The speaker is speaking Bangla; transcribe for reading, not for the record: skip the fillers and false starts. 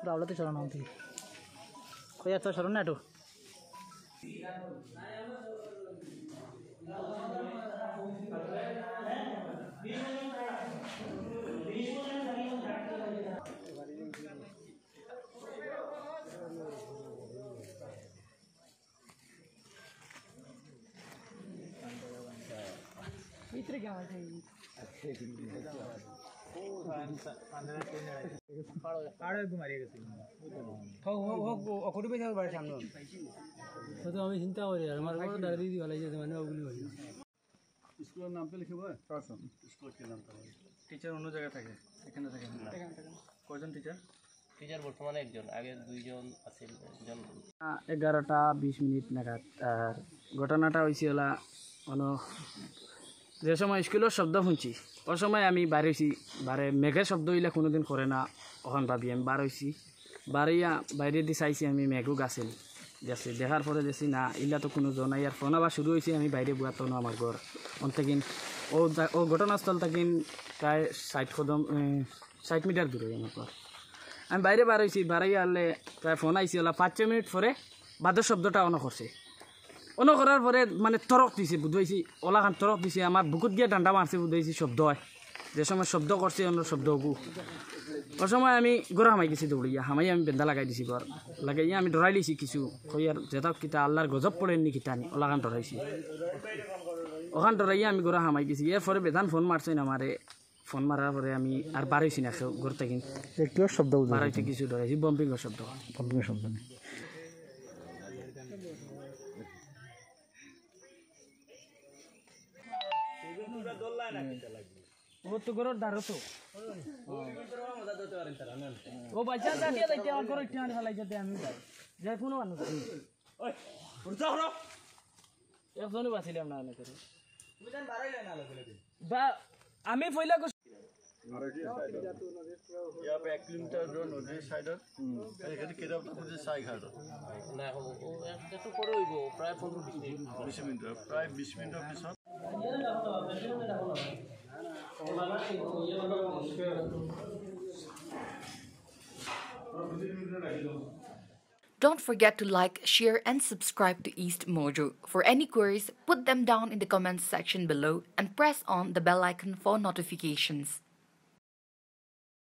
Raulate chalo na thi. Koi acha chalo na to. Itri kya hai? Ada तुम्हारी कैसी? हो अकोटी पे जाओ बड़े सामने। तो हमें चिंता हो रही है हमारे को डर रही वाला ये जमाने अगली वाली। स्कूल नाम पे लिखे हुआ है? हाँ स्कूल के नाम पे। टीचर उन्होंने जगह था क्या? कितने जगह? कौन सा टीचर? टीचर वर्तमान एक जन आगे दो जन असल जन। 11:20 নাগাদ ঘটনাটা হইছিল মানে যে সময় স্কুলের শব্দ শুনছি ওই সময় আমি বাড়িছি বারে মেঘের শব্দ হইলে কোনোদিন করে না ওখান ভাবি আমি বার হইছি বাড়িয়া বাইরে দিয়ে চাইছি আমি মেঘও গাছিল গেছে দেখার পরে দেখছি না ইলা তো কোনো জন নাই আর ফোন আবার শুরু হয়েছে আমি বাইরে বুয়াতো না আমার ঘর অন্তেকিন ও ঘটনাস্থল থাকিন প্রায় 60 মিটার দূরে আমার ঘর আমি বাইরে বার হয়েছি বাড়াইয়া আনলে প্রায় ফোন আইসি ওলা 5 মিনিট পরে বাদের শব্দটা অন করছে অন করার পরে মানে তরক দিছে বুঝাইছি ওলাখান তরক দিছে আমার বুকুত গিয়ে ডান্ডা মারছে বুঝাইছি শব্দ হয় যে সময় শব্দ করছে অন্য শব্দ হবু ওই সময় আমি গোড়া হামাই গেছি দৌড়িয়া হামাই আমি বেন্দা লাগাই দিছি ঘর লাগাইয়া আমি ডরাই লিছি কিছু কই আর যেতাক কিতা আল্লাহর গজব পড়েননি কিতানি ওলাখান ডরাইছি ওখান ডরাইয়া আমি গোড়া হামাই গেছি এরপরে বেদান ফোন মারছেন আমারে ফোন মারার পরে আমি আর বাড়াইছি না ঘর থেকে একটু শব্দ বাড়াইতে কিছু ডরাইছি বম্পিংয়ের শব্দ নেই वो तो करो डारो तो वो बच्चा जाती है क्या करो क्या नहीं फलाई जाते हम जाए कौन वाला ओए उठा हो एक जोन बासिले हम ना ना करो बुझान बारे लेना लगले बा आमी पहिला को या पे 1 किलोमीटर जो नदी साइडर এখানে কেডা পুজে সাই ঘাট না একটু পরে হইবো প্রায় 15-20 মিনিট প্রায় 20 মিনিটের পিছত Don't forget to like, share and subscribe to East Mojo. For any queries, put them down in the comments section below and press on the bell icon for notifications.